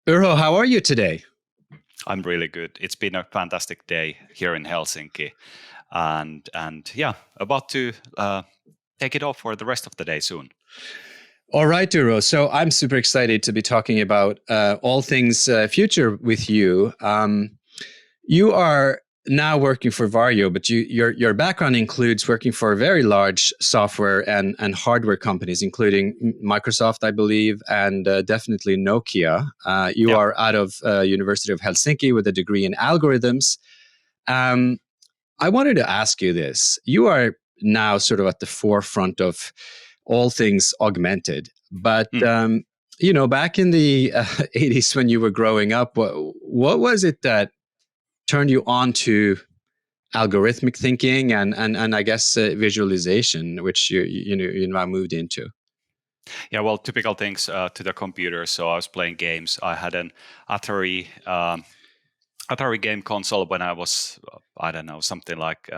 Urho, how are you today? I'm really good. It's been a fantastic day here in Helsinki, and yeah, about to take it off for the rest of the day soon. All right, Urho. So I'm super excited to be talking about all things future with you. You are now working for Varjo, but your background includes working for very large software and hardware companies, including Microsoft, I believe, and definitely Nokia. You are out of University of Helsinki with a degree in algorithms. I wanted to ask you this. You are now sort of at the forefront of all things augmented, but back in the 80s when you were growing up, what was it that turned you on to algorithmic thinking and I guess visualization, which you now moved into? Yeah, well, typical things to the computer. So I was playing games. I had an Atari game console when I was, I don't know, something like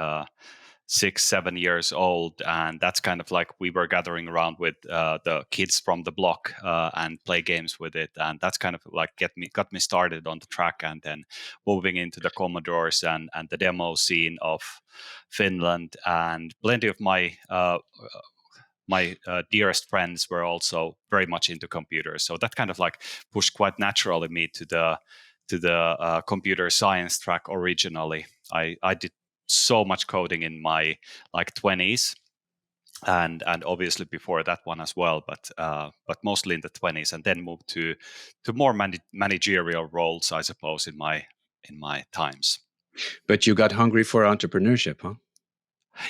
6-7 years old, and that's kind of like we were gathering around with the kids from the block and play games with it, and that's kind of like got me started on the track, and then moving into the Commodores and the demo scene of Finland, and plenty of my dearest friends were also very much into computers, so that kind of like pushed quite naturally me to the computer science track originally. I did so much coding in my like 20s, and obviously before that one as well, but mostly in the 20s, and then moved to more managerial roles, I suppose, in my times. But you got hungry for entrepreneurship, huh?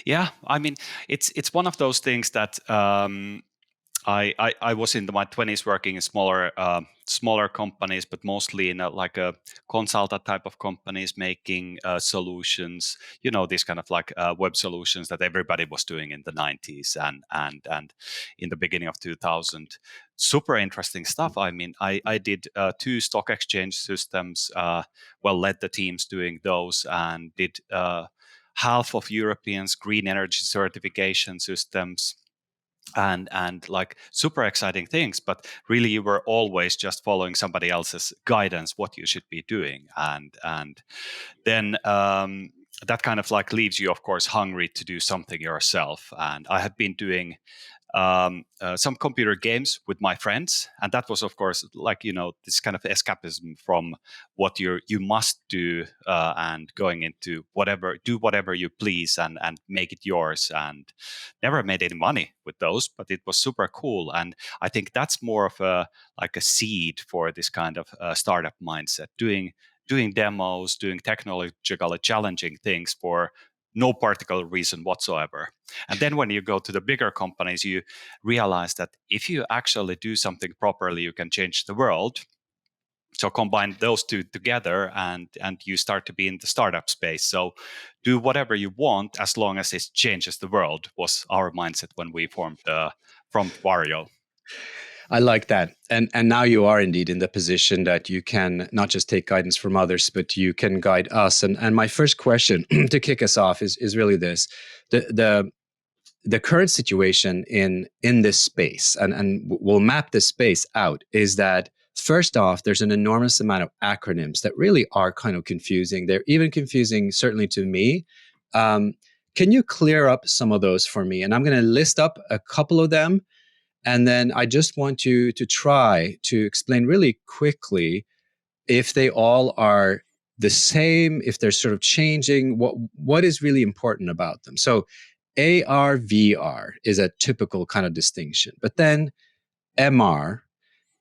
Yeah, I mean, it's one of those things that I was in my 20s working in smaller companies, but mostly in a consultant type of companies, making solutions. These kind of like web solutions that everybody was doing in the 90s and in the beginning of 2000. Super interesting stuff. I mean, I did 2 stock exchange systems. Led the teams doing those, and did half of Europeans' green energy certification systems. And like super exciting things, but really you were always just following somebody else's guidance what you should be doing, and then that kind of like leaves you, of course, hungry to do something yourself. And I have been doing some computer games with my friends, and that was, of course, like this kind of escapism from what you must do, and going into whatever you please and make it yours. And never made any money with those, but it was super cool. And I think that's more of a seed for this kind of startup mindset, doing demos, doing technologically challenging things for no particular reason whatsoever. And then when you go to the bigger companies, you realize that if you actually do something properly, you can change the world. So combine those two together, and you start to be in the startup space. So do whatever you want as long as it changes the world, was our mindset when we formed Varjo. I like that. And now you are indeed in the position that you can not just take guidance from others, but you can guide us. And my first question to kick us off is really this. The current situation in this space, and we'll map this space out, is that first off, there's an enormous amount of acronyms that really are kind of confusing. They're even confusing, certainly to me. Can you clear up some of those for me? And I'm going to list up a couple of them. And then I just want you to try to explain really quickly if they all are the same, if they're sort of changing, what is really important about them. So AR, VR is a typical kind of distinction, but then MR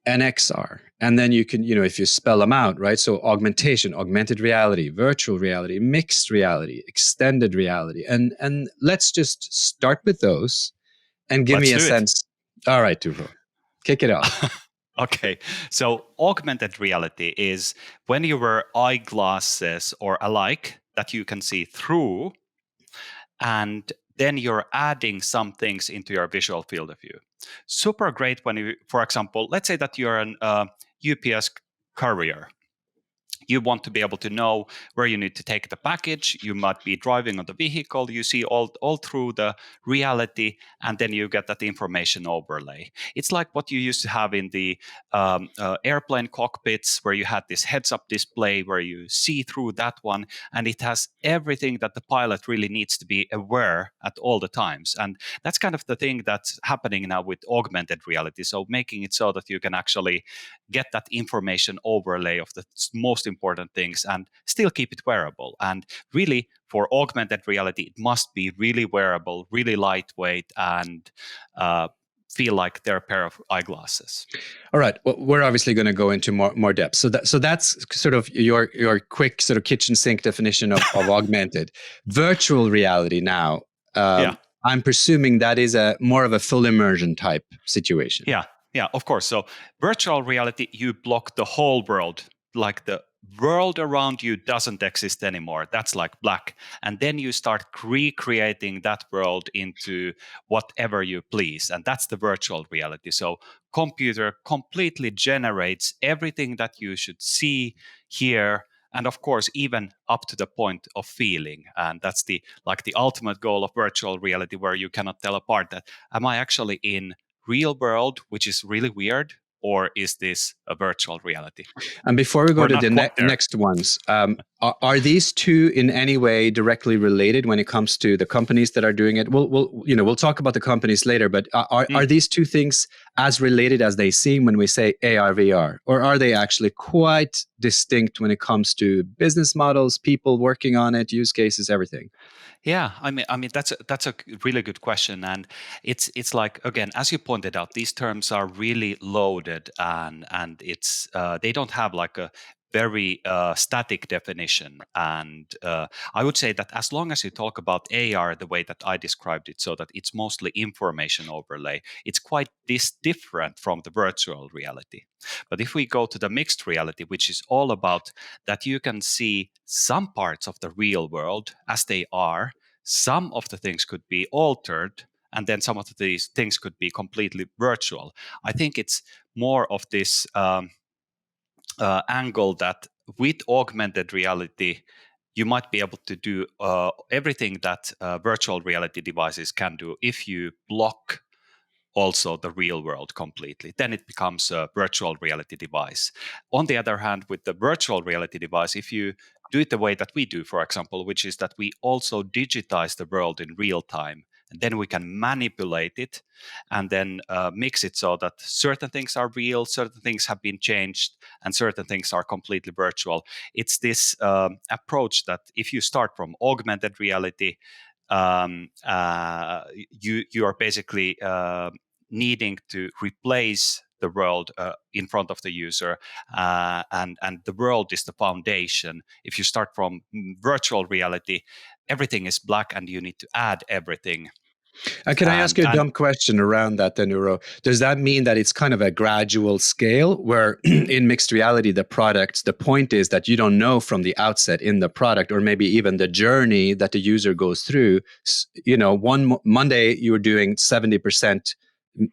and XR. And then you can, if you spell them out, right? So augmentation, augmented reality, virtual reality, mixed reality, extended reality. And let's just start with those and give me a sense. All right, Urho, kick it off. Okay, so augmented reality is when you wear eyeglasses or alike that you can see through, and then you're adding some things into your visual field of view. Super great when you, for example, let's say that you're an UPS courier. You want to be able to know where you need to take the package. You might be driving on the vehicle. You see all through the reality, and then you get that information overlay. It's like what you used to have in the airplane cockpits, where you had this heads-up display where you see through that one, and it has everything that the pilot really needs to be aware at all the times. And that's kind of the thing that's happening now with augmented reality. So making it so that you can actually get that information overlay of the most important things and still keep it wearable. And really, for augmented reality, it must be really wearable, really lightweight, and feel like they're a pair of eyeglasses. All right. Well, we're obviously going to go into more depth. So that's sort of your quick sort of kitchen sink definition of augmented. Virtual reality now. Yeah. I'm presuming that is a more of a full immersion type situation. Yeah, of course. So virtual reality, you block the whole world, like the world around you doesn't exist anymore. That's like black. And then you start recreating that world into whatever you please. And that's the virtual reality. So computer completely generates everything that you should see, hear, and of course even up to the point of feeling. And that's the ultimate goal of virtual reality, where you cannot tell apart that, am I actually in real world, which is really weird, or is this a virtual reality? And before we go We're to not the quite there. next ones, are these two in any way directly related when it comes to the companies that are doing it? We'll talk about the companies later, but are these two things as related as they seem when we say AR, VR, or are they actually quite distinct when it comes to business models, people working on it, use cases, everything? Yeah, I mean that's a really good question, and it's like, again, as you pointed out, these terms are really loaded, and it's they don't have like a very static definition. And I would say that as long as you talk about AR the way that I described it, so that it's mostly information overlay, it's quite different from the virtual reality. But if we go to the mixed reality, which is all about that you can see some parts of the real world as they are, some of the things could be altered, and then some of these things could be completely virtual. I think it's more of this angle that with augmented reality, you might be able to do everything that virtual reality devices can do if you block also the real world completely. Then it becomes a virtual reality device. On the other hand, with the virtual reality device, if you do it the way that we do, for example, which is that we also digitize the world in real time, and then we can manipulate it and then mix it so that certain things are real, certain things have been changed, and certain things are completely virtual. It's this approach that if you start from augmented reality, you are basically needing to replace the world in front of the user, and the world is the foundation. If you start from virtual reality, everything is black, and you need to add everything. Can I ask you a And dumb question around that, then, Uro? Does that mean that it's kind of a gradual scale where in mixed reality, the point is that you don't know from the outset in the product, or maybe even the journey that the user goes through? One Monday you're doing 70%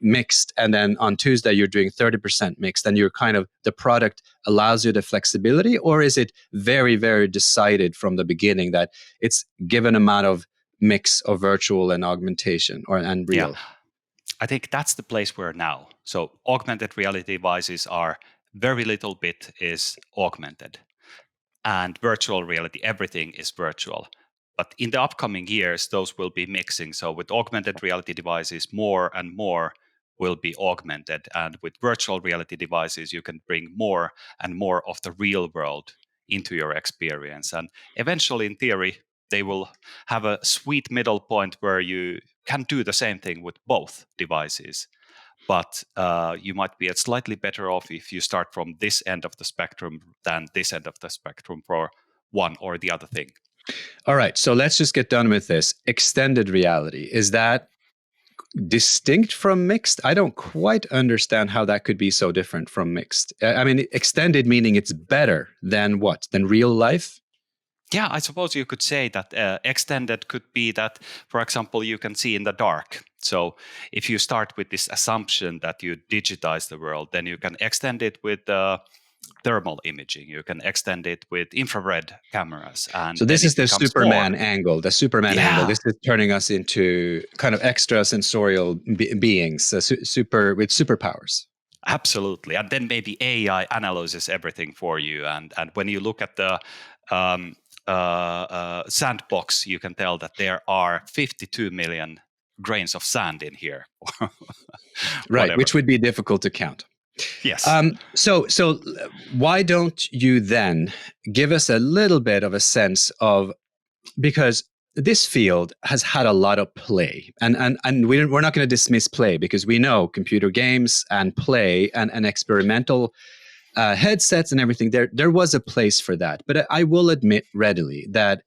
mixed, and then on Tuesday you're doing 30% mixed, and you're kind of, the product allows you the flexibility? Or is it very, very decided from the beginning that it's given amount of mix of virtual and augmentation and yeah, real? I think that's the place we're now. So augmented reality devices are very little bit is augmented, and virtual reality, everything is virtual. But in the upcoming years, those will be mixing. So with augmented reality devices, more and more will be augmented. And with virtual reality devices, you can bring more and more of the real world into your experience. And eventually, in theory, they will have a sweet middle point where you can do the same thing with both devices. But you might be slightly better off if you start from this end of the spectrum than this end of the spectrum for one or the other thing. All right, so let's just get done with this. Extended reality, is that distinct from mixed? I don't quite understand how that could be so different from mixed. I mean, extended meaning it's better than what? Than real life? Yeah, I suppose you could say that extended could be that, for example, you can see in the dark. So if you start with this assumption that you digitize the world, then you can extend it with thermal imaging. You can extend it with infrared cameras, and So then this is it the becomes more. Superman angle. The Superman angle. Yeah, This is turning us into kind of extra sensorial beings, super with superpowers. absolutely. And then maybe AI analyzes everything for you. And when you look at the um, sandbox, you can tell that there are 52 million grains of sand in here, or Right, whatever. which would be difficult to count. Yes. So why don't you then give us a little bit of a sense of, because this field has had a lot of play, and we're not going to dismiss play, because we know computer games and play and experimental headsets and everything, there was a place for that. But I will admit readily that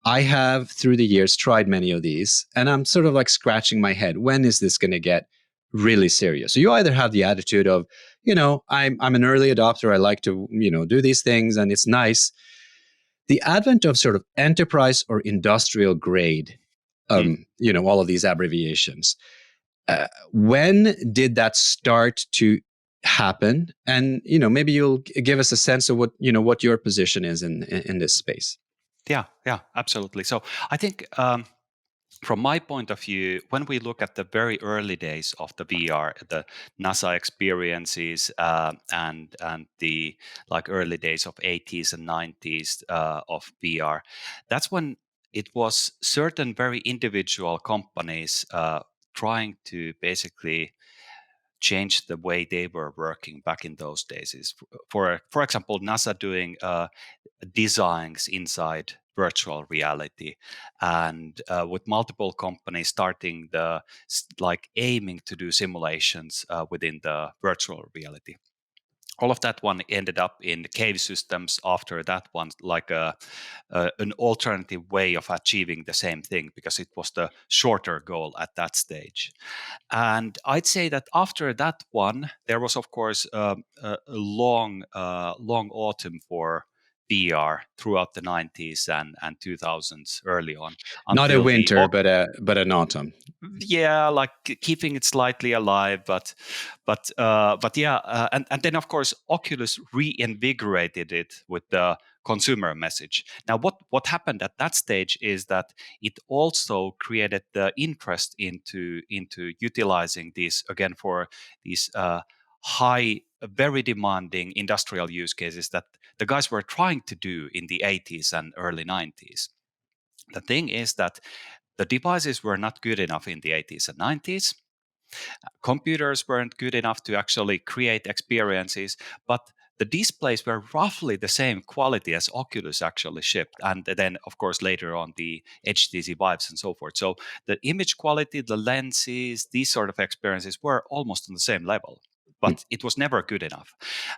I have through the years tried many of these, and I'm sort of like scratching my head. When is this going to get really serious? So you either have the attitude of, I'm an early adopter. I like to, do these things, and it's nice. The advent of sort of enterprise or industrial grade, Hmm. all of these abbreviations. When did that start to happen? And maybe you'll give us a sense of what your position is in this space. Yeah, absolutely. So I think from my point of view, when we look at the very early days of the VR, the NASA experiences, and the like early days of 80s and 90s of VR, that's when it was certain very individual companies trying to basically change the way they were working back in those days. Is for example, NASA doing designs inside virtual reality, and with multiple companies starting like aiming to do simulations within the virtual reality. All of that one ended up in cave systems after that one, like an alternative way of achieving the same thing, because it was the shorter goal at that stage. And I'd say that after that one, there was, of course, a long autumn for VR throughout the 90s and 2000s early on, Not a until the winter, but an autumn. yeah, like keeping it slightly alive, but yeah, and then of course Oculus reinvigorated it with the consumer message. Now what happened at that stage is that it also created the interest into utilizing this again for these high, very demanding industrial use cases that the guys were trying to do in the 80s and early 90s. The thing is that the devices were not good enough in the 80s and 90s. Computers weren't good enough to actually create experiences, but the displays were roughly the same quality as Oculus actually shipped. And then, of course, later on, the HTC Vives and so forth. So the image quality, the lenses, these sort of experiences were almost on the same level. Hmm. But it was never good enough.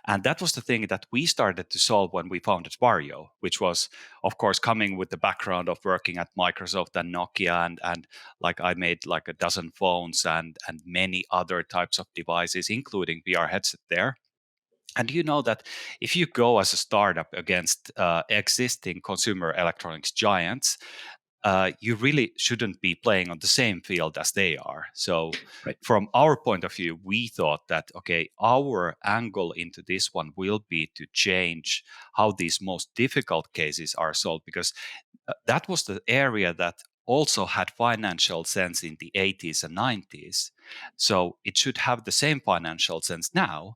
And that was the thing that we started to solve when we founded Vario, which was, of course, coming with the background of working at Microsoft and Nokia, and like I made like a dozen phones and many other types of devices, including VR headset there. And you know that if you go as a startup against existing consumer electronics giants, you really shouldn't be playing on the same field as they are. So, Right. from our point of view, we thought that, okay, our angle into this one will be to change how these most difficult cases are solved, because that was the area that also had financial sense in the 80s and 90s. So, it should have the same financial sense now.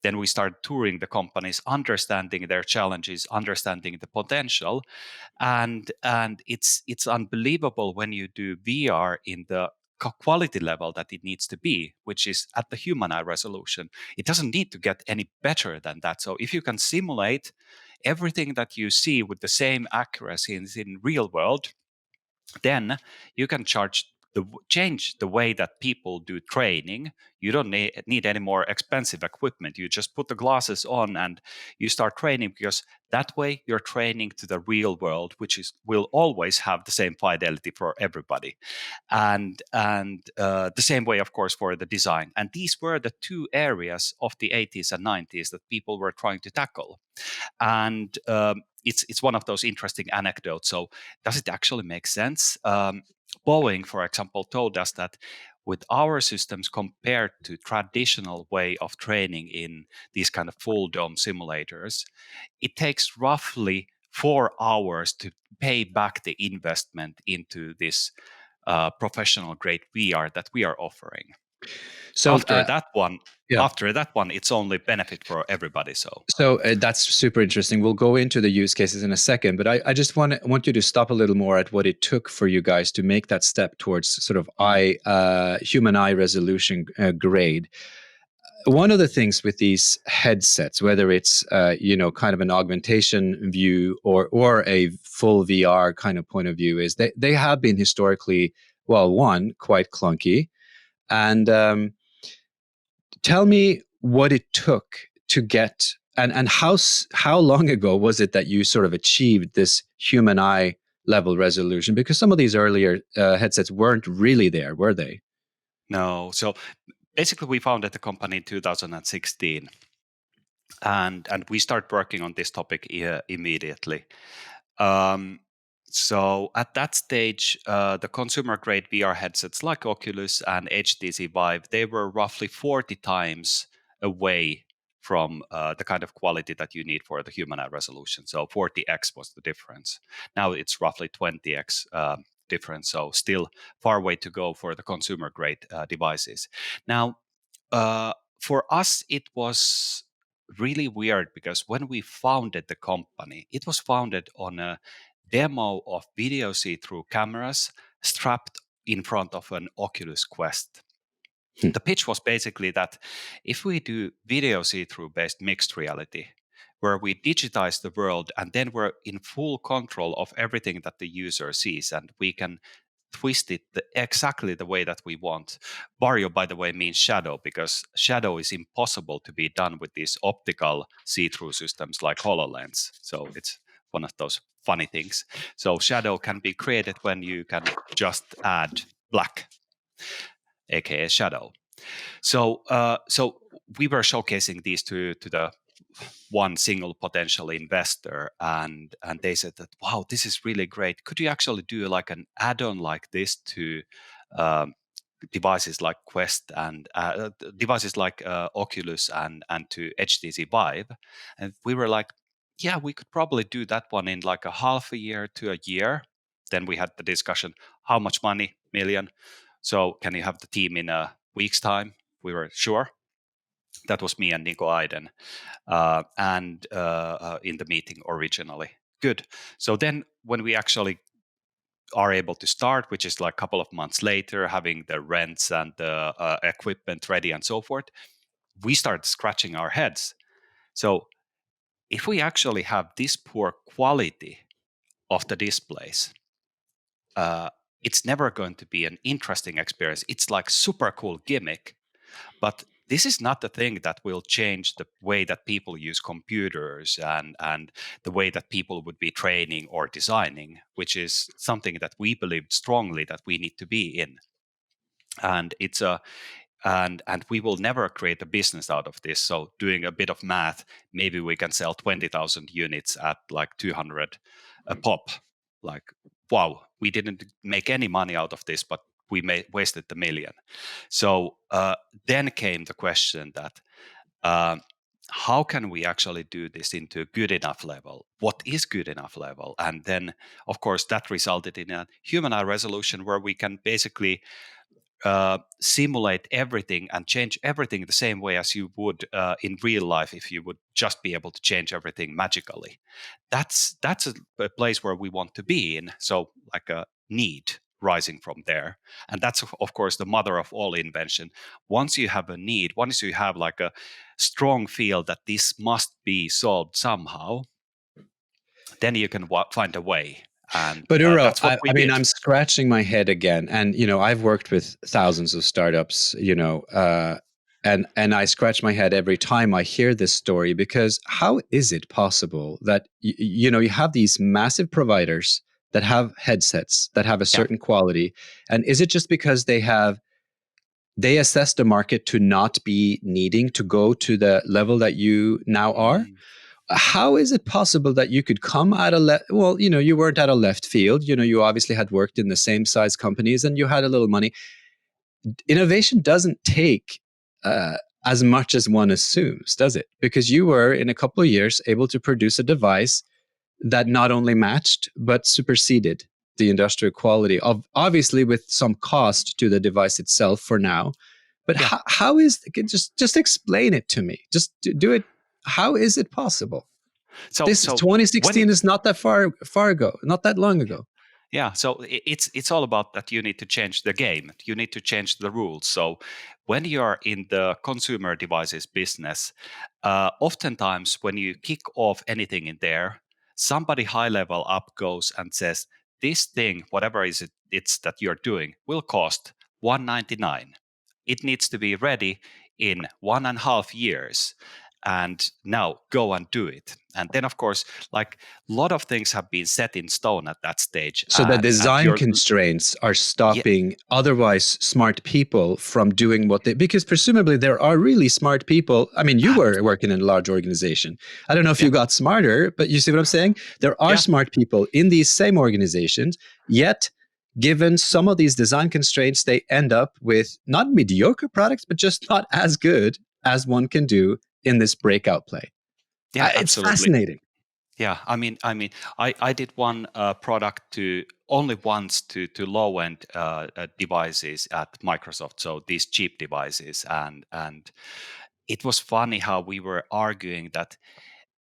Then we started touring the companies, understanding their challenges, understanding the potential, and it's unbelievable when you do VR in the quality level that it needs to be, which is at the human eye resolution. It doesn't need to get any better than that. So if you can simulate everything that you see with the same accuracy in real world, then you can change the way that people do training. You don't need any more expensive equipment. You just put the glasses on and you start training, because that way you're training to the real world, which is will always have the same fidelity for everybody, and the same way, of course, for the design. And these were the two areas of the 80s and 90s that people were trying to tackle. And it's one of those interesting anecdotes. So does it actually make sense? Boeing, for example, told us that with our systems compared to traditional way of training in these kind of full dome simulators, it takes roughly 4 hours to pay back the investment into this professional grade VR that we are offering. So After that one, yeah. it's only benefit for everybody. So So that's super interesting. We'll go into the use cases in a second, but I just want you to stop a little more at what it took for you guys to make that step towards sort of human eye resolution grade. One of the things with these headsets, whether it's kind of an augmentation view or a full VR kind of point of view, is they have been historically, well, one, quite clunky, and tell me what it took to get and how long ago was it that you sort of achieved this human eye level resolution? Because some of these earlier headsets weren't really there, were they? no, so basically we founded the company in 2016, and we start working on this topic immediately. Um, so at that stage, the consumer grade VR headsets like Oculus and HTC Vive, they were roughly 40 times away from the kind of quality that you need for the human eye resolution. So 40x was the difference. Now it's roughly 20x difference. So still far way to go for the consumer grade devices. Now, for us, it was really weird because when we founded the company, it was founded on a demo of video see-through cameras strapped in front of an Oculus Quest. Hmm. The pitch was basically that if we do video see-through based mixed reality, where we digitize the world and then we're in full control of everything that the user sees, and we can twist it exactly the way that we want. Vario, by the way, means shadow, because shadow is impossible to be done with these optical see-through systems like HoloLens. So it's one of those funny things. So shadow can be created when you can just add black, aka shadow. So we were showcasing these to the one single potential investor, and they said that, wow, this is really great. Could you actually do like an add-on like this to um, devices like Quest and devices like Oculus and to HTC Vive? And we were like, yeah, we could probably do that one in like a half a year to a year. Then we had the discussion, how much money? Million. So can you have the team in a week's time? We were sure. That was me and Nico Aiden, and in the meeting originally. Good. So then when we actually are able to start, which is like a couple of months later, having the rents and the equipment ready and so forth, we start scratching our heads. So if we actually have this poor quality of the displays, it's never going to be an interesting experience. It's like super cool gimmick, but this is not the thing that will change the way that people use computers and the way that people would be training or designing, which is something that we believe strongly that we need to be in. And it's a and we will never create a business out of this. So doing a bit of math, maybe we can sell 20,000 units at like 200 a pop. Like, wow, we didn't make any money out of this, but we wasted the million. So then came the question that how can we actually do this into a good enough level? What is good enough level? And then, of course, that resulted in a human eye resolution where we can basically simulate everything and change everything the same way as you would in real life if you would just be able to change everything magically. That's a place where we want to be in. So like a need rising from there, and that's of course the mother of all invention. Once you have a need, once you have like a strong feel that this must be solved somehow, then you can find a way. And But Uro, that's what we I mean, did. I'm scratching my head again, and I've worked with thousands of startups, and I scratch my head every time I hear this story, because how is it possible that you have these massive providers that have headsets that have a Yeah. certain quality, and is it just because they assess the market to not be needing to go to the level that you now are? Mm. How is it possible that you could come at well, you weren't at a left field, you obviously had worked in the same size companies and you had a little money. innovation doesn't take uh, as much as one assumes, does it? Because you were in a couple of years able to produce a device that not only matched but superseded the industrial quality of, obviously with some cost to the device itself for now. But Yeah. how is, just explain it to me, just do it. How is it possible? This When 2016 is not that far ago, not that long ago. Yeah, so it's all about that you need to change the game. You need to change the rules. So when you are in the consumer devices business, oftentimes when you kick off anything in there, somebody high level up goes and says, "This thing, whatever is it's that you're doing, will cost 199. It needs to be ready in 1.5 years." And now go and do it. And then, of course, like a lot of things have been set in stone at that stage, So the and design you're constraints are yeah, stopping otherwise smart people from doing what they, because presumably there are really smart people. I mean, you ah, were working in a large organization. I don't know if yeah, you got smarter, but you see what I'm saying? There are yeah, smart people in these same organizations, yet given some of these design constraints, they end up with not mediocre products, but just not as good as one can do in this breakout play. yeah, It's absolutely. fascinating. Yeah, I did one product to only once to low end devices at Microsoft, so these cheap devices, and it was funny how we were arguing that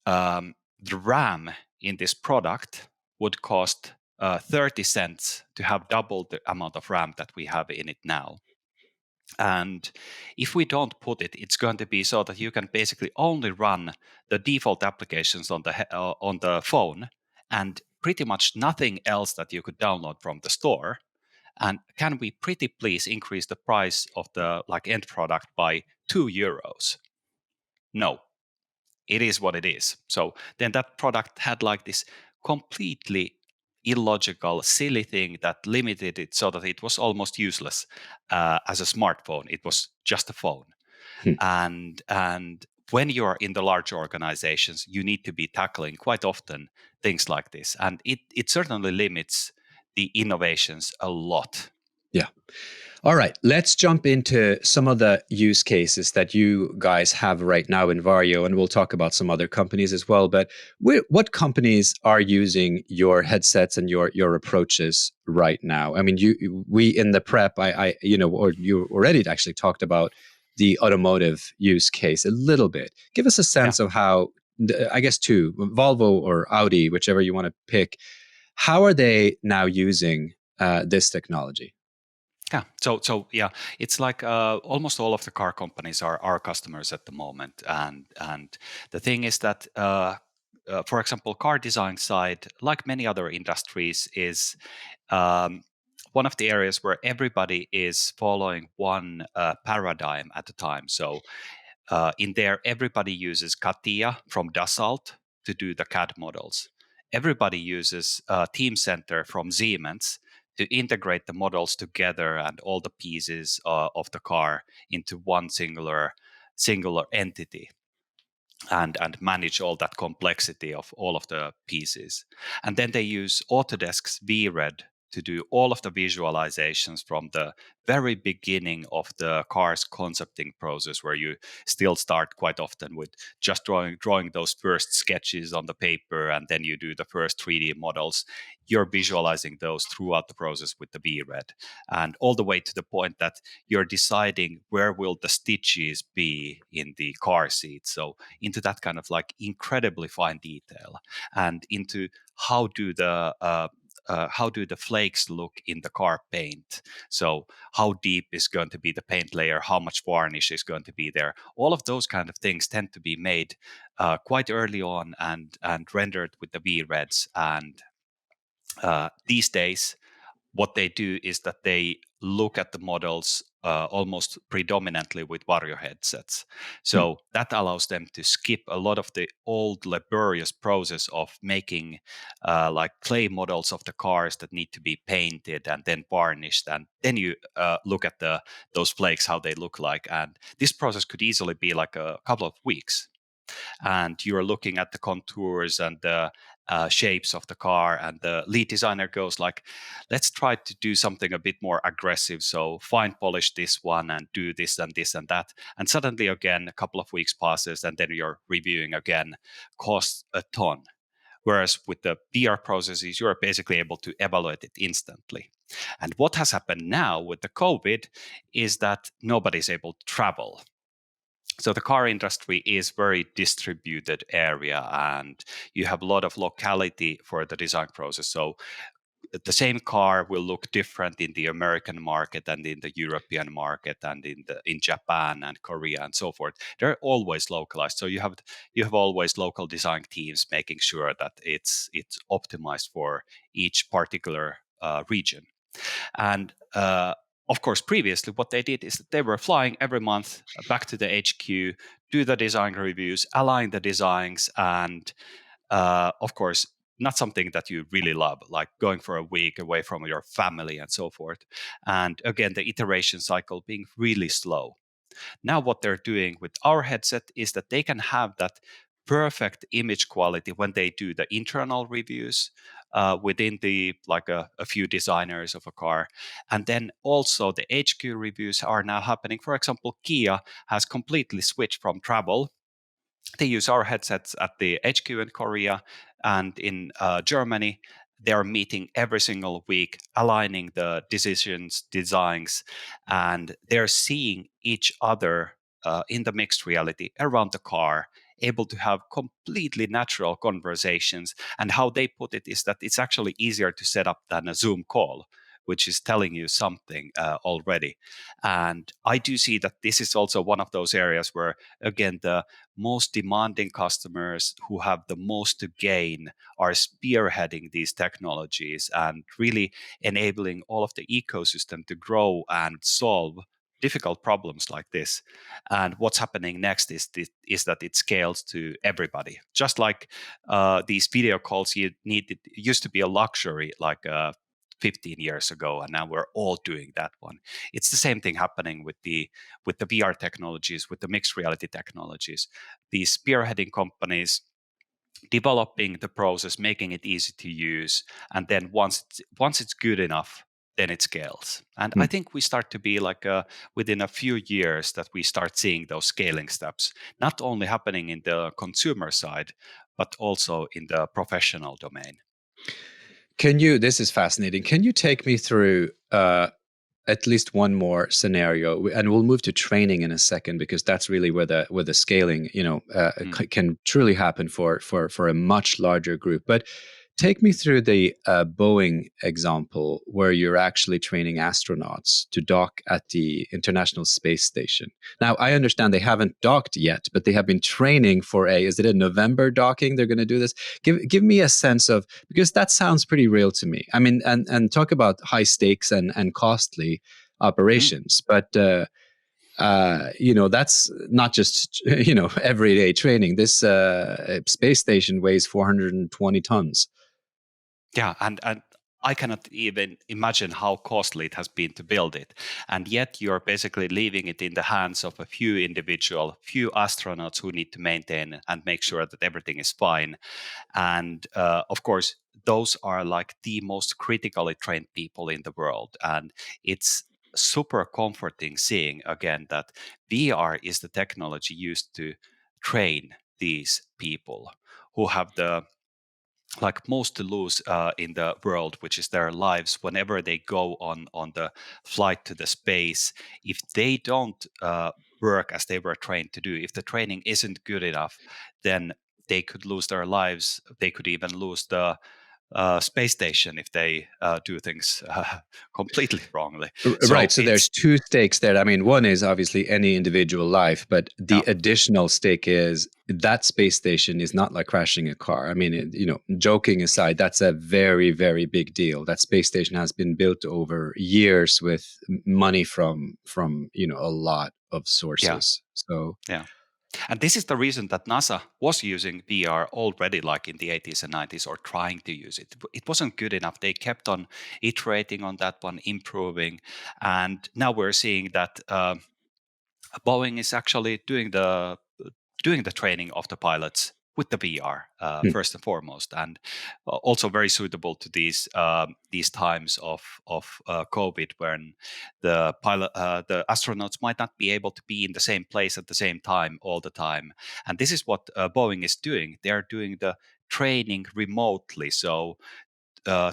the RAM in this product would cost 30 cents to have double the amount of RAM that we have in it now. And if we don't put it, it's going to be so that you can basically only run the default applications on the phone, and pretty much nothing else that you could download from the store. And can we pretty please increase the price of the like end product by €2? No, it is what it is. So then that product had like this completely illogical, silly thing that limited it so that it was almost useless as a smartphone. It was just a phone. Hmm. And when you are in the large organizations, you need to be tackling quite often things like this, and it certainly limits the innovations a lot. Yeah. All right, let's jump into some of the use cases that you guys have right now in Vario, and we'll talk about some other companies as well. But what companies are using your headsets and your approaches right now? I mean, we in the prep, or you already actually talked about the automotive use case a little bit. Give us a Yeah. sense of how, I guess, two, Volvo or Audi, whichever you want to pick. How are they now using this technology? Yeah. So yeah, it's like almost all of the car companies are our customers at the moment, and the thing is that, for example, car design side, like many other industries, is um, one of the areas where everybody is following one paradigm at a time. So in there, everybody uses CATIA from Dassault to do the CAD models. Everybody uses Teamcenter from Siemens to integrate the models together and all the pieces of the car into one singular entity, and manage all that complexity of all of the pieces. And then they use Autodesk's VRED to do all of the visualizations from the very beginning of the car's concepting process, where you still start quite often with just drawing those first sketches on the paper, and then you do the first 3D models. You're visualizing those throughout the process with the VRED, and all the way to the point that you're deciding where will the stitches be in the car seat. So into that kind of like incredibly fine detail, and into how do the flakes look in the car paint. So how deep is going to be the paint layer, how much varnish is going to be there. All of those kind of things tend to be made quite early on, and rendered with the vreds. And these days what they do is that they look at the models almost predominantly with Vario headsets. Hmm. So that allows them to skip a lot of the old laborious process of making like clay models of the cars that need to be painted and then varnished, and then you look at those flakes, how they look like. And this process could easily be like a couple of weeks, and you're looking at the contours and the shapes of the car, and the lead designer goes like, let's try to do something a bit more aggressive, so fine polish this one and do this and this and that, and suddenly again a couple of weeks passes and then you're reviewing again, costs a ton. Whereas with the VR processes, you're basically able to evaluate it instantly. And what has happened now with the COVID is that nobody's able to travel. So the car industry is very distributed area, and you have a lot of locality for the design process. So the same car will look different in the American market and in the European market and in Japan and Korea and so forth. They're always localized. So you have always local design teams making sure that it's optimized for each particular region. And of course, previously, what they did is that they were flying every month back to the HQ, do the design reviews, align the designs, and of course, not something that you really love, like going for a week away from your family and so forth. And again, the iteration cycle being really slow. Now, what they're doing with our headset is that they can have that perfect image quality when they do the internal reviews within the like a few designers of a car, and then also the HQ reviews are now happening. For example, Kia has completely switched from travel. They use our headsets at the HQ in Korea and in Germany. They are meeting every single week, aligning the decisions, designs, and they're seeing each other in the mixed reality around the car, able to have completely natural conversations. And how they put it is that it's actually easier to set up than a Zoom call, which is telling you something already. And I do see that this is also one of those areas where, again, the most demanding customers who have the most to gain are spearheading these technologies and really enabling all of the ecosystem to grow and solve difficult problems like this. And what's happening next is that it scales to everybody. Just like these video calls, used to be a luxury like 15 years ago, and now we're all doing that one. It's the same thing happening with the VR technologies, with the mixed reality technologies. These spearheading companies developing the process, making it easy to use, and then once it's good enough, then it scales. And I think we start to be like within a few years that we start seeing those scaling steps, not only happening in the consumer side, but also in the professional domain. This is fascinating. Can you take me through at least one more scenario, and we'll move to training in a second, because that's really where the scaling, can truly happen for a much larger group. But take me through the Boeing example, where you're actually training astronauts to dock at the International Space Station. Now, I understand they haven't docked yet, but they have been training for is it a November docking? They're going to do this. Give me a sense of, because that sounds pretty real to me. I mean, and talk about high stakes and costly operations, but that's not just everyday training. This space station weighs 420 tons. Yeah, and I cannot even imagine how costly it has been to build it. And yet you're basically leaving it in the hands of a few astronauts who need to maintain and make sure that everything is fine. And of course, those are like the most critically trained people in the world. And it's super comforting seeing again that VR is the technology used to train these people who have the like most to lose in the world, which is their lives whenever they go on the flight to the space. If they don't work as they were trained to do, if the training isn't good enough, then they could lose their lives. They could even lose the space station if they do things completely wrongly. Right. So So there's it's two stakes there. I mean, one is obviously any individual life, but the yeah, additional stake is that space station is not like crashing a car. I mean, joking aside, that's a very, very big deal. That space station has been built over years with money from a lot of yeah, sources. So yeah. And this is the reason that NASA was using VR already, like in the 80s and 90s, or trying to use it. It wasn't good enough. They kept on iterating on that one, improving. And now we're seeing that Boeing is actually doing the training of the pilots with the VR Hmm. first and foremost, and also very suitable to these times of COVID, when the astronauts might not be able to be in the same place at the same time all the time. And this is what Boeing is doing. They're doing the training remotely, so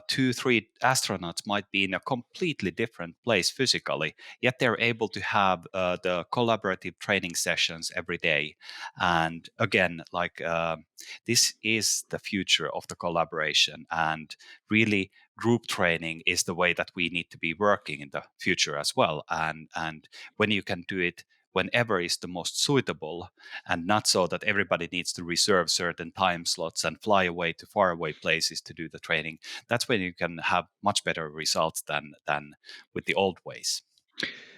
2, 3 astronauts might be in a completely different place physically, yet they're able to have the collaborative training sessions every day. And again, this is the future of the collaboration, and really group training is the way that we need to be working in the future as well. And when you can do it whenever is the most suitable, and not so that everybody needs to reserve certain time slots and fly away to faraway places to do the training, that's when you can have much better results than with the old ways.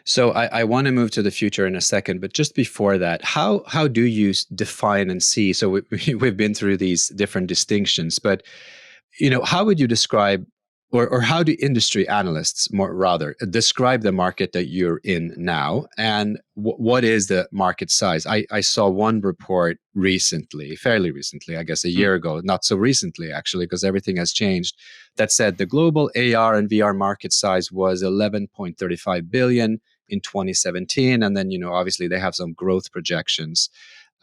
So I want to move to the future in a second, but just before that, how do you define and see? So we've been through these different distinctions, but how would you describe, or how do industry analysts, more rather, describe the market that you're in now, and what is the market size? I saw one report recently, fairly recently, I guess a Mm. year ago, not so recently actually, because everything has changed, that said the global AR and VR market size was 11.35 billion in 2017, and then obviously they have some growth projections.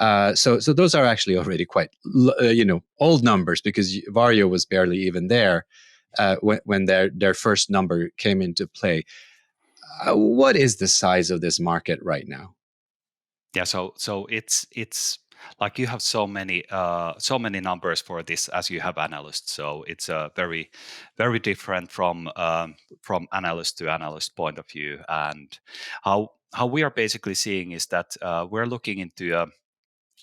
So those are actually already quite old numbers, because Vario was barely even there when their first number came into play. What is the size of this market right now? Yeah, so it's like you have so many numbers for this as you have analysts. So it's a very different from analyst to analyst point of view. And how we are basically seeing is that we're looking into a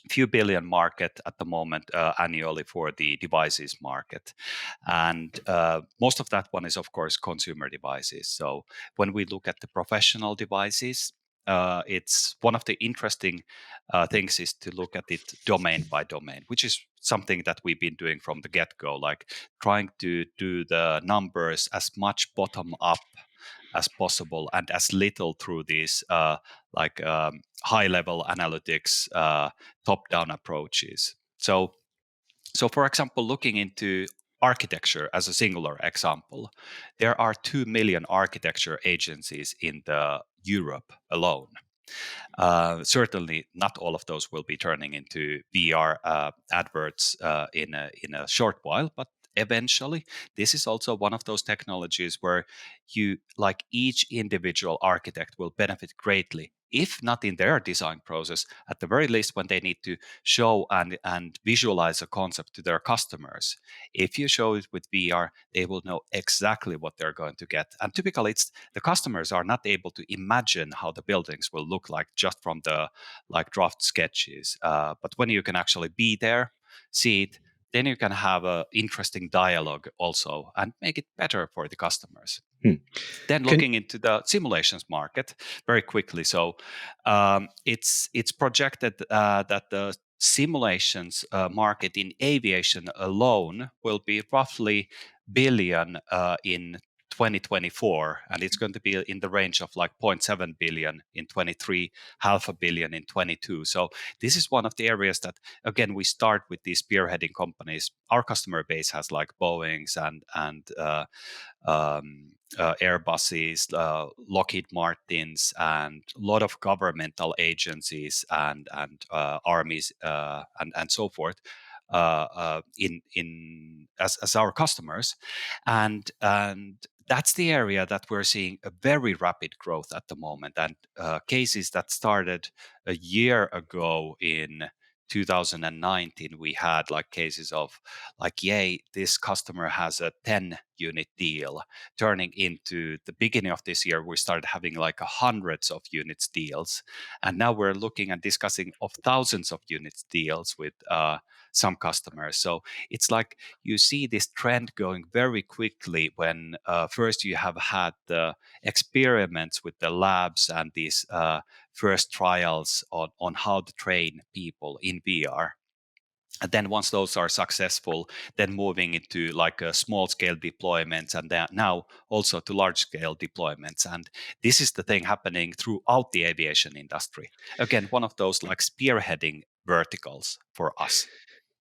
few billion market at the moment annually for the devices market, and most of that one is of course consumer devices. So when we look at the professional devices, it's one of the interesting things is to look at it domain by domain, which is something that we've been doing from the get-go, like trying to do the numbers as much bottom up as possible and as little through these high level analytics top down approaches. So for example, looking into architecture as a singular example, there are 2 million architecture agencies in the Europe alone. Certainly, not all of those will be turning into VR adverts in a short while, but eventually, this is also one of those technologies where like each individual architect will benefit greatly, if not in their design process, at the very least when they need to show and visualize a concept to their customers. If you show it with VR, they will know exactly what they're going to get. And typically, it's the customers are not able to imagine how the buildings will look like just from the draft sketches. But when you can actually be there, see it, then you can have an interesting dialogue also and make it better for the customers. Hmm. Then Can looking into the simulations market very quickly. So it's projected that the simulations market in aviation alone will be roughly billion in 2024, and it's going to be in the range of like 0.7 billion in 23, half a billion in 22. So this is one of the areas that, again, we start with these spearheading companies. Our customer base has like Boeing's and Airbuses, Lockheed Martins, and a lot of governmental agencies and armies and so forth in as our customers, and that's the area that we're seeing a very rapid growth at the moment. And cases that started a year ago in 2019, we had like cases of like, yay, this customer has a 10 unit deal, turning into the beginning of this year we started having like hundreds of units deals, and now we're looking and discussing of thousands of units deals with some customers. So it's like you see this trend going very quickly when first you have had the experiments with the labs and these first trials on how to train people in VR. And then once those are successful, then moving into like a small scale deployments, and then now also to large scale deployments. And this is the thing happening throughout the aviation industry. Again, one of those like spearheading verticals for us.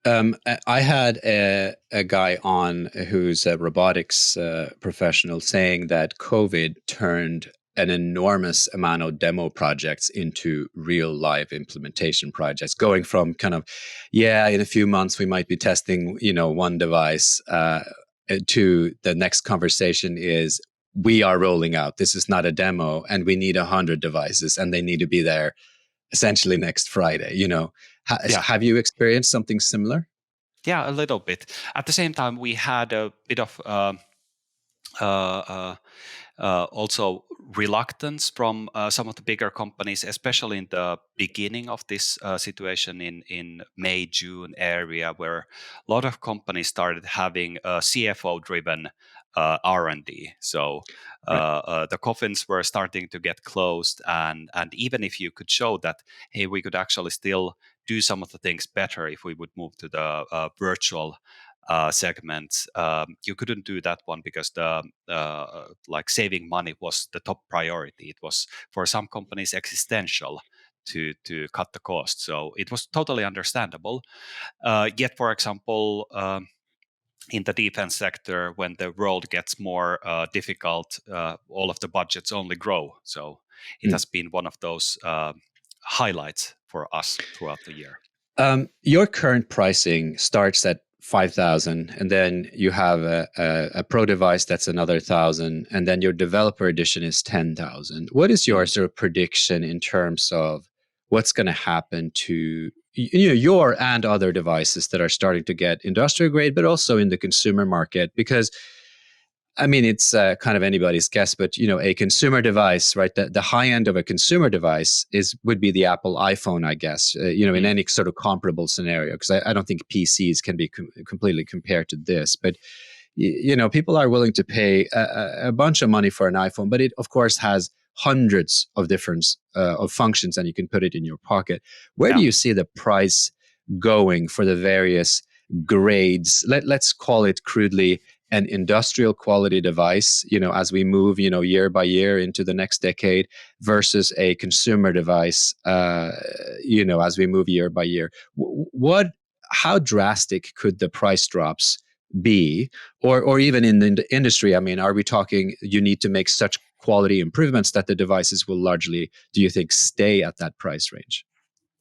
I had a guy on who's a robotics professional saying that COVID turned an enormous amount of demo projects into real live implementation projects, going from kind of, yeah, in a few months we might be testing, one device, to the next conversation is we are rolling out. This is not a demo, and we need 100 devices, and they need to be there essentially next Friday. Yeah. Have you experienced something similar? Yeah, a little bit. At the same time, we had a bit of uh, uh, also reluctance from some of the bigger companies, especially in the beginning of this situation in May, June area, where a lot of companies started having a CFO-driven R&D. So Right. the coffins were starting to get closed, and even if you could show that, hey, we could actually still do some of the things better if we would move to the virtual segments. You couldn't do that one because the like saving money was the top priority. It was for some companies existential to cut the cost. So it was totally understandable. Yet, for example, in the defense sector, when the world gets more difficult, all of the budgets only grow. So it Hmm. has been one of those highlights for us throughout the year. Your current pricing starts at 5,000, and then you have a pro device that's another 1,000, and then your developer edition is 10,000. What is your Mm. sort of prediction in terms of what's going to happen to your and other devices that are starting to get industrial grade, but also in the consumer market? Because I mean, it's kind of anybody's guess, but a consumer device, right? The high end of a consumer device would be the Apple iPhone, I guess. In Mm. any sort of comparable scenario, because I don't think PCs can be completely compared to this. But people are willing to pay a bunch of money for an iPhone, but it of course has hundreds of different of functions, and you can put it in your pocket. Where do Yeah. you see the price going for the various grades? Let's call it crudely an industrial quality device, as we move, year by year into the next decade, versus a consumer device, as we move year by year. How drastic could the price drops be, or even in the industry? I mean, are we talking you need to make such quality improvements that the devices will largely, do you think, stay at that price range?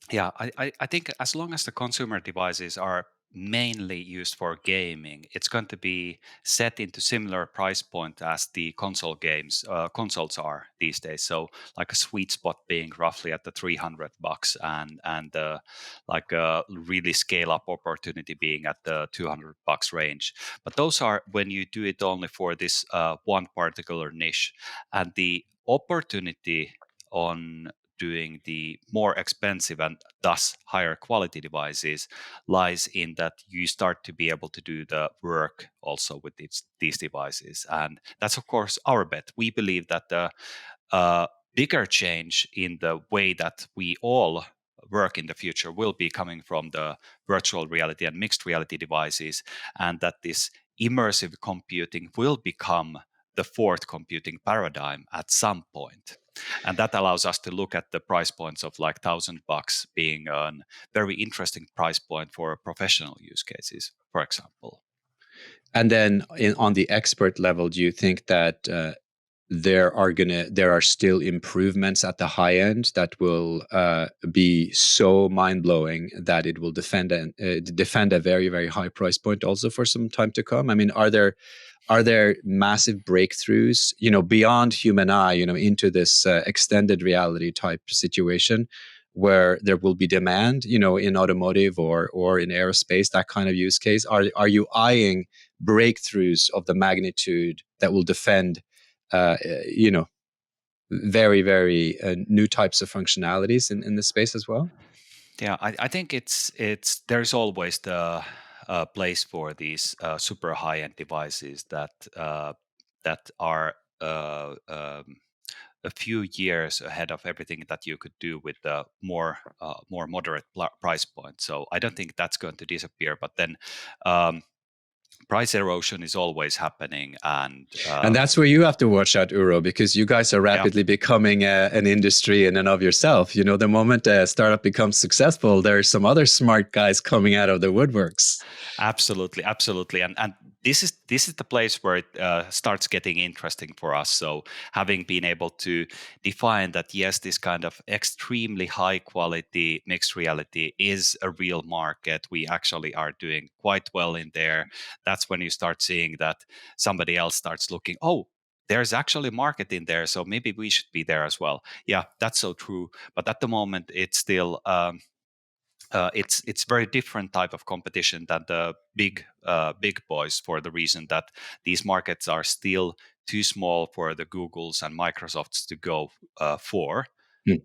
Yeah, I think as long as the consumer devices are mainly used for gaming, it's going to be set into similar price point as the consoles are these days. So like a sweet spot being roughly at the $300, and like a really scale up opportunity being at the $200 range. But those are when you do it only for this one particular niche, and the opportunity on doing the more expensive and thus higher quality devices lies in that you start to be able to do the work also with these devices. And that's, of course, our bet. We believe that the bigger change in the way that we all work in the future will be coming from the virtual reality and mixed reality devices, and that this immersive computing will become the fourth computing paradigm at some point. And that allows us to look at the price points of like $1,000 being a very interesting price point for professional use cases, for example. And then on the expert level, do you think that there are still improvements at the high end that will be so mind blowing that it will defend a very, very high price point also for some time to come? I mean, are there massive breakthroughs, beyond human eye, into this extended reality type situation where there will be demand, in automotive or in aerospace, that kind of use case? Are you eyeing breakthroughs of the magnitude that will defend, uh, you know, very, very new types of functionalities in this space as well? Yeah, I think it's there's always the place for these super high end devices that are a few years ahead of everything that you could do with the more moderate price point. So I don't think that's going to disappear. But then um, price erosion is always happening, and And that's where you have to watch out, Uro, because you guys are yeah. rapidly becoming an industry in and of yourself. You know, the moment a startup becomes successful, there are some other smart guys coming out of the woodworks. Absolutely, absolutely, and this is the place where it starts getting interesting for us. So having been able to define that, yes, this kind of extremely high quality mixed reality is a real market. We actually are doing quite well in there. That's when you start seeing that somebody else starts looking. Oh, there's actually a market in there, so maybe we should be there as well. Yeah, that's so true. But at the moment, it's still. It's very different type of competition than the big boys, for the reason that these markets are still too small for the Googles and Microsofts to go for. Hmm.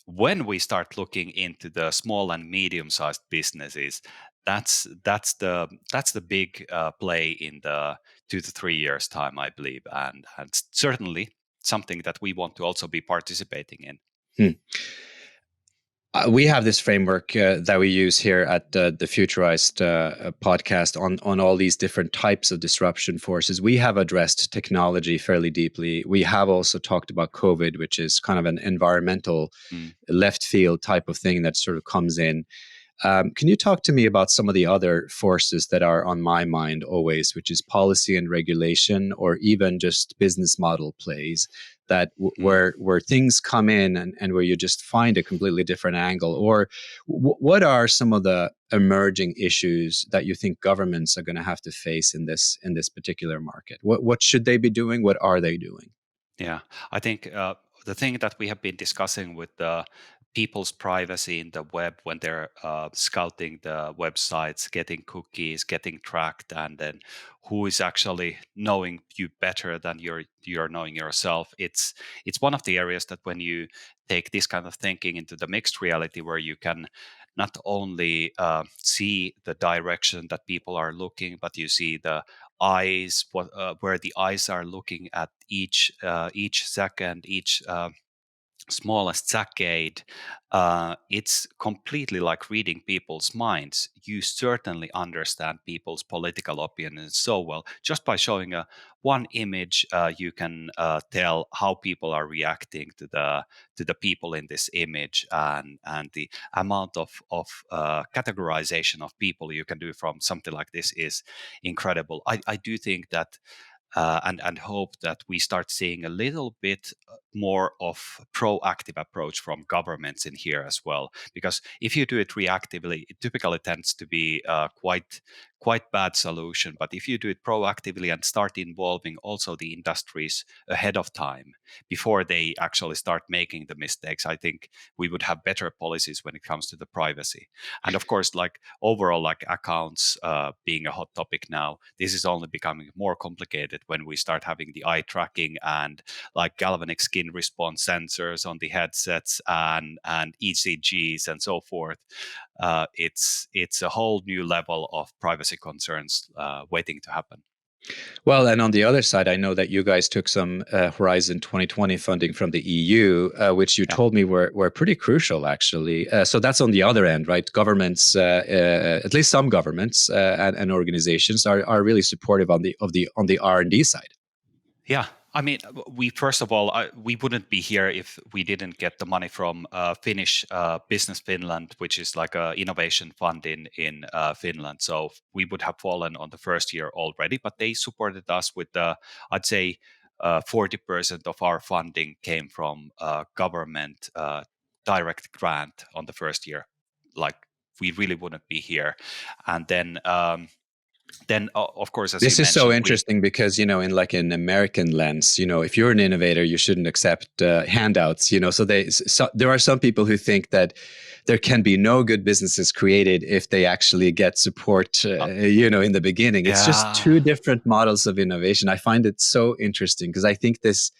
When we start looking into the small and medium-sized businesses, that's the big play in the 2 to 3 years time, I believe, and certainly something that we want to also be participating in. Hmm. We have this framework that we use here at the Futurized podcast on all these different types of disruption forces. We have addressed technology fairly deeply. We have also talked about COVID, which is kind of an environmental Mm. left field type of thing that sort of comes in. Can you talk to me about some of the other forces that are on my mind always, which is policy and regulation, or even just business model plays that Mm. where things come in and where you just find a completely different angle? Or what are some of the emerging issues that you think governments are going to have to face in this particular market? What should they be doing? What are they doing? Yeah, I think the thing that we have been discussing with the people's privacy in the web when they're scouting the websites, getting cookies, getting tracked, and then who is actually knowing you better than you're knowing yourself. It's one of the areas that when you take this kind of thinking into the mixed reality, where you can not only see the direction that people are looking, but you see the eyes, where the eyes are looking at each second, each smallest saccade. It's completely like reading people's minds. You certainly understand people's political opinions so well just by showing a one image. You can tell how people are reacting to the people in this image, and the amount of categorization of people you can do from something like this is incredible. I do think that and hope that we start seeing a little bit more of proactive approach from governments in here as well. Because if you do it reactively, it typically tends to be quite bad solution. But if you do it proactively and start involving also the industries ahead of time before they actually start making the mistakes, I think we would have better policies when it comes to the privacy. And of course, like overall, like accounts being a hot topic now, this is only becoming more complicated when we start having the eye tracking and like galvanic skin response sensors on the headsets and ECGs and so forth. It's a whole new level of privacy concerns waiting to happen. Well, and on the other side, I know that you guys took some Horizon 2020 funding from the EU, which you Yeah. told me were pretty crucial, actually. So that's on the other end, right? Governments, at least some governments and organizations, are really supportive on the R&D side. Yeah, I mean, we first of all, we wouldn't be here if we didn't get the money from Finnish Business Finland, which is like a innovation fund in Finland. So we would have fallen on the first year already, but they supported us with I'd say, 40% of our funding came from government direct grant on the first year. Like we really wouldn't be here, and then of course, as you This is so mentioned, we interesting because, in like an American lens, if you're an innovator, you shouldn't accept handouts, so there are some people who think that there can be no good businesses created if they actually get support, in the beginning. It's just yeah. two different models of innovation. I find it so interesting because I think this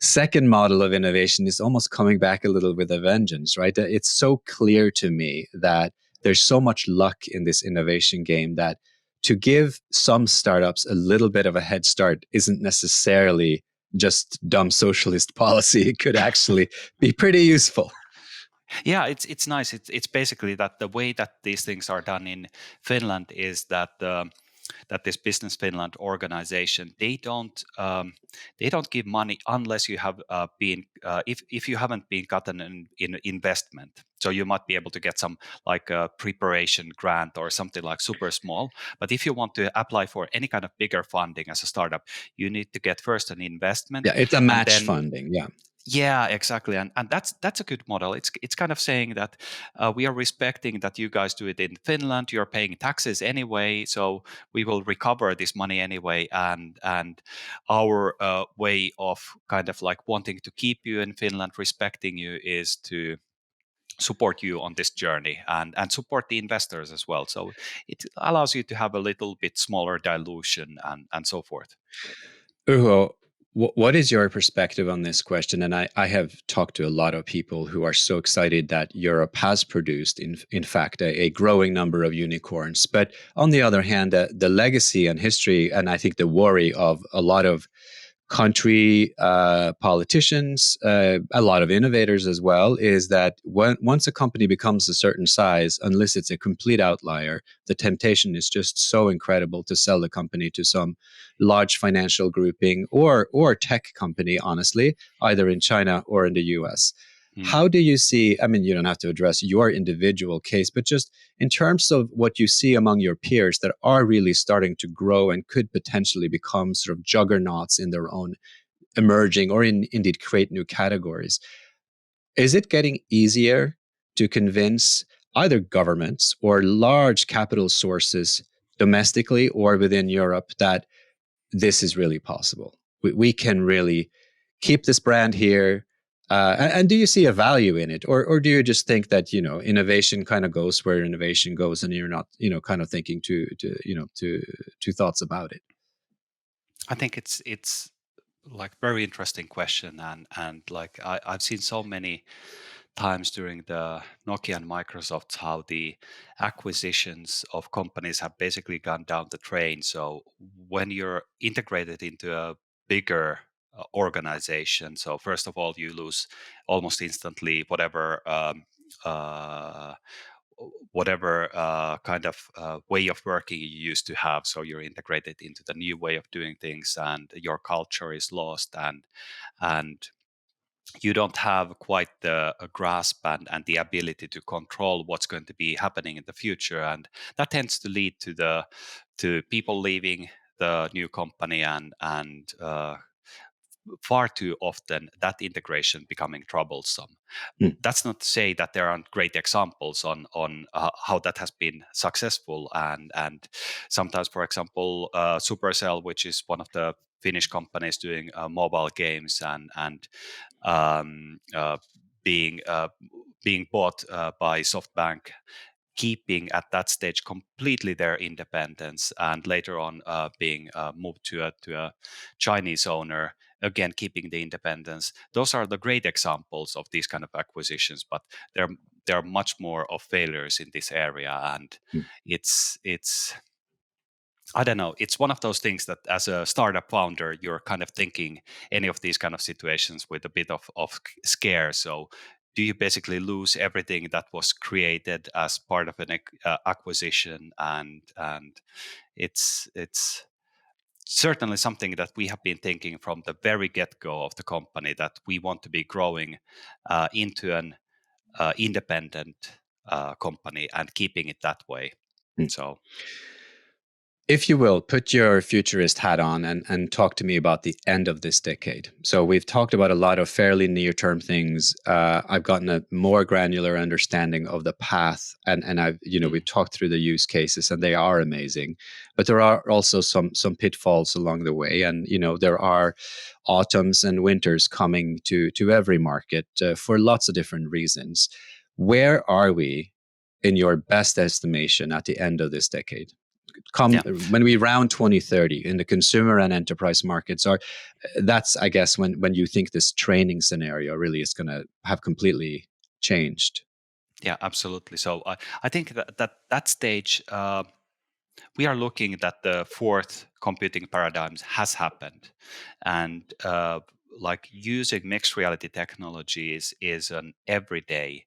second model of innovation is almost coming back a little with a vengeance, right? It's so clear to me that there's so much luck in this innovation game that to give some startups a little bit of a head start isn't necessarily just dumb socialist policy. It could actually be pretty useful. Yeah, it's nice. It's basically that the way that these things are done in Finland is that that this Business Finland organization, they don't give money unless you have been if you haven't been gotten in investment. So you might be able to get some like a preparation grant or something like super small. But if you want to apply for any kind of bigger funding as a startup, you need to get first an investment, Yeah, it's a and match then funding. Yeah. yeah, exactly, and that's a good model. It's kind of saying that we are respecting that you guys do it in Finland. You're paying taxes anyway, so we will recover this money anyway. And our way of kind of like wanting to keep you in Finland, respecting you, is to support you on this journey and support the investors as well. So it allows you to have a little bit smaller dilution and so forth. Uho, what is your perspective on this question? And I have talked to a lot of people who are so excited that Europe has produced, in fact, a growing number of unicorns. But on the other hand, the legacy and history, and I think the worry of a lot of country politicians, a lot of innovators as well, is that once a company becomes a certain size, unless it's a complete outlier, the temptation is just so incredible to sell the company to some large financial grouping or tech company, honestly, either in China or in the US. Hmm. How do you see? I mean, you don't have to address your individual case, but just in terms of what you see among your peers that are really starting to grow and could potentially become sort of juggernauts in their own emerging or indeed create new categories, is it getting easier to convince either governments or large capital sources domestically or within Europe that this is really possible? We can really keep this brand here. And do you see a value in it, or do you just think that innovation kind of goes where innovation goes, and you're not kind of thinking two thoughts about it? I think it's like very interesting question, and like I've seen so many times during the Nokia and Microsoft how the acquisitions of companies have basically gone down the drain. So when you're integrated into a bigger organization, so first of all you lose almost instantly uh, whatever kind of way of working you used to have. So you're integrated into the new way of doing things, and your culture is lost, and you don't have quite the grasp and the ability to control what's going to be happening in the future, and that tends to lead to people leaving the new company, and far too often that integration becoming troublesome. Mm, That's not to say that there aren't great examples on how that has been successful, and sometimes, for example, Supercell, which is one of the Finnish companies doing mobile games, and um, uh, being uh, being bought by SoftBank, keeping at that stage completely their independence, and later on being moved to a Chinese owner, again keeping the independence. Those are the great examples of these kind of acquisitions, but there there are much more of failures in this area, and mm, it's I don't know. It's one of those things that, as a startup founder, you're kind of thinking any of these kind of situations with a bit of scare. So, do you basically lose everything that was created as part of an acquisition? And it's certainly something that we have been thinking from the very get go of the company, that we want to be growing into an independent company and keeping it that way. mm. So. If you will, put your futurist hat on and talk to me about the end of this decade. So we've talked about a lot of fairly near-term things. I've gotten a more granular understanding of the path, and we've talked through the use cases, and they are amazing. But there are also some pitfalls along the way, and there are autumns and winters coming to every market for lots of different reasons. Where are we, in your best estimation, at the end of this decade? Come Yeah. when we round 2030 in the consumer and enterprise markets, are that's, I guess, when you think this training scenario really is going to have completely changed. Yeah, absolutely. So I think that stage, we are looking that the fourth computing paradigm has happened, and like using mixed reality technologies is an everyday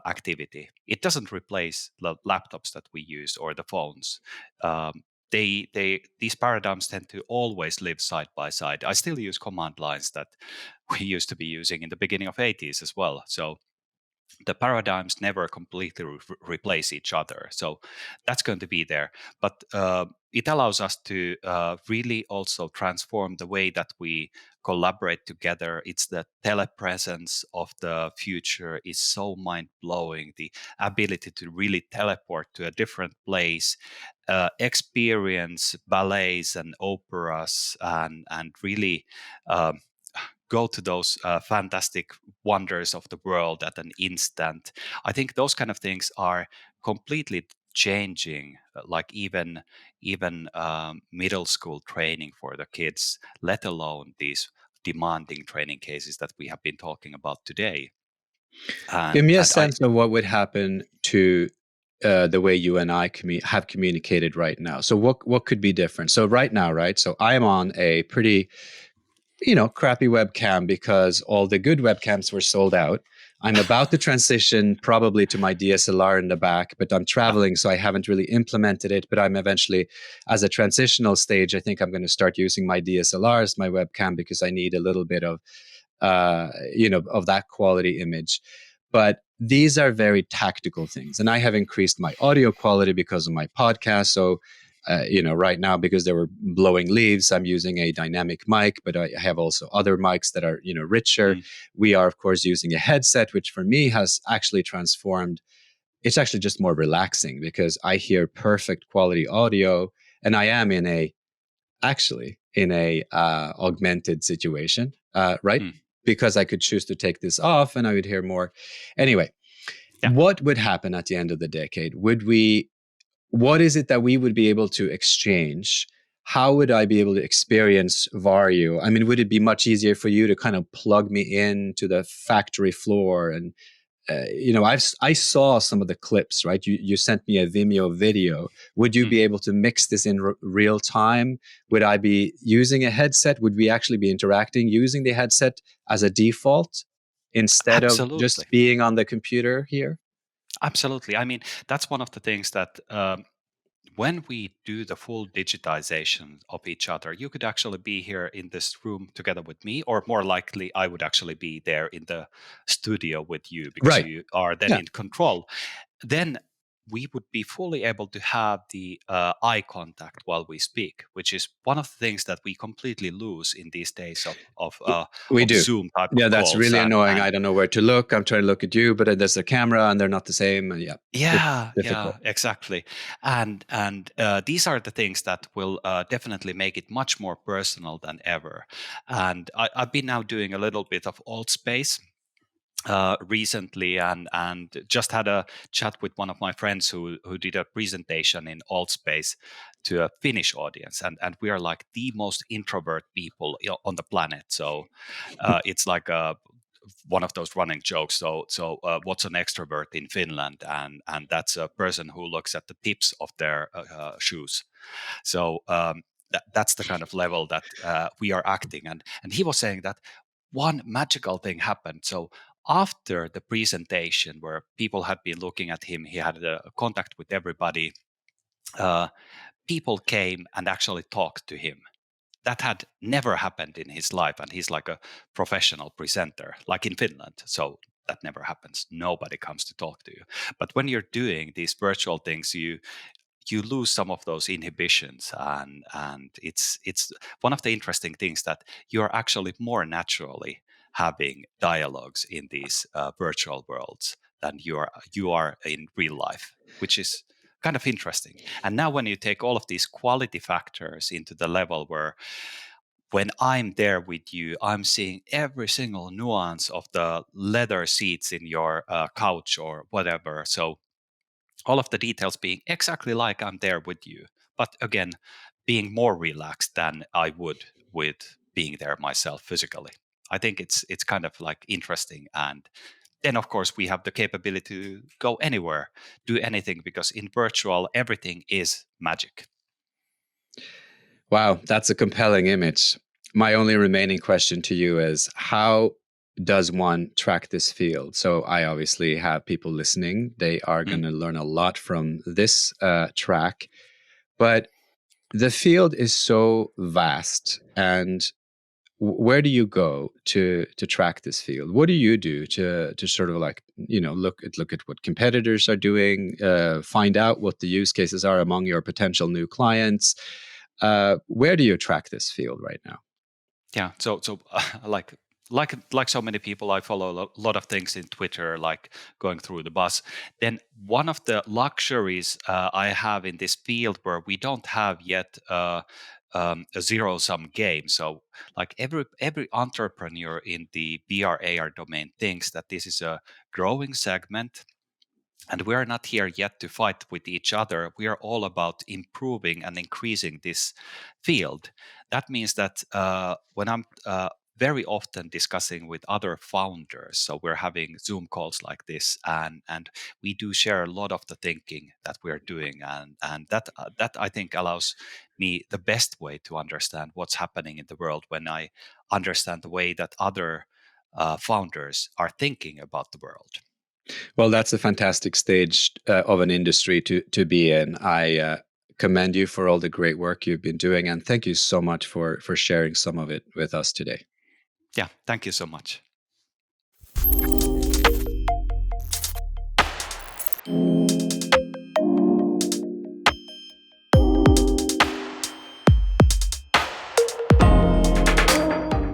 activity. It doesn't replace the laptops that we use or the phones. Um, these paradigms tend to always live side by side. I still use command lines that we used to be using in the beginning of 80s as well. So the paradigms never completely replace each other. So that's going to be there. But it allows us to really also transform the way that we collaborate together. It's the telepresence of the future is so mind blowing. The ability to really teleport to a different place, experience ballets and operas, and really. Go to those fantastic wonders of the world at an instant. I think those kind of things are completely changing, like even middle school training for the kids, let alone these demanding training cases that we have been talking about today. Give And me a and I sense of what would happen to the way you and I have communicated right now. So what could be different? So right now, right? So I am on a pretty, crappy webcam because all the good webcams were sold out. I'm about to transition probably to my DSLR in the back, but I'm traveling, so I haven't really implemented it. But I'm eventually, as a transitional stage, I think I'm going to start using my DSLR as my webcam because I need a little bit of, of that quality image. But these are very tactical things, and I have increased my audio quality because of my podcast. So right now, because they were blowing leaves, I'm using a dynamic mic, but I have also other mics that are, richer. Mm, We are, of course, using a headset, which for me has actually transformed. It's actually just more relaxing because I hear perfect quality audio, and I am actually in a augmented situation, right? mm, Because I could choose to take this off and I would hear more. Anyway, yeah. what would happen at the end of the decade? What is it that we would be able to exchange? How would I be able to experience Vario? I mean, would it be much easier for you to kind of plug me into the factory floor? And I saw some of the clips, right? You sent me a Vimeo video. Would you Mm, be able to mix this in real time? Would I be using a headset? Would we actually be interacting using the headset as a default instead of absolutely. just being on the computer here? Absolutely. I mean, that's one of the things that when we do the full digitization of each other, you could actually be here in this room together with me, or more likely, I would actually be there in the studio with you because Right. you are then Yeah. in control. Then we would be fully able to have the eye contact while we speak, which is one of the things that we completely lose in these days We of do. Zoom type Yeah, of that's calls. really annoying. And I don't know where to look. I'm trying to look at you, but there's a camera and they're not the same. Yeah, it's yeah, difficult. exactly. And these are the things that will definitely make it much more personal than ever. And I've been now doing a little bit of alt space recently, and just had a chat with one of my friends who did a presentation in alt space to a Finnish audience, and we are like the most introvert people on the planet. So it's like one of those running jokes. So what's an extrovert in Finland? And that's a person who looks at the tips of their shoes. So that's the kind of level that we are acting. And he was saying that one magical thing happened. So after the presentation, where people had been looking at him, he had a contact with everybody. Uh, People came and actually talked to him. That had never happened in his life, and he's like a professional presenter, like in Finland. So that never happens. Nobody comes to talk to you. But when you're doing these virtual things, you lose some of those inhibitions, and it's one of the interesting things that you're actually more naturally having dialogues in these virtual worlds than you are in real life, which is kind of interesting. And now when you take all of these quality factors into the level where when I'm there with you, I'm seeing every single nuance of the leather seats in your couch or whatever. So all of the details being exactly like I'm there with you, but again, being more relaxed than I would with being there myself physically. I think it's kind of like interesting. And then of course we have the capability to go anywhere, do anything, because in virtual everything is magic. Wow, that's a compelling image. My only remaining question to you is how does one track this field? So I obviously have people listening. They are going Mm, to learn a lot from this track. But the field is so vast, and where do you go to track this field? What do you do to sort of like, look at what competitors are doing, find out what the use cases are among your potential new clients? Where do you track this field right now? Yeah. So like so many people, I follow a lot of things in Twitter, like going through the bus. Then one of the luxuries I have in this field, where we don't have yet a zero sum game. So like every entrepreneur in the VR AR domain thinks that this is a growing segment, and we are not here yet to fight with each other. We are all about improving and increasing this field. That means that when I'm very often discussing with other founders, so we're having Zoom calls like this, and we do share a lot of the thinking that we're doing, and that I think allows me the best way to understand what's happening in the world, when I understand the way that other founders are thinking about the world. Well, that's a fantastic stage of an industry to be in. I commend you for all the great work you've been doing, and thank you so much for sharing some of it with us today. Yeah, thank you so much.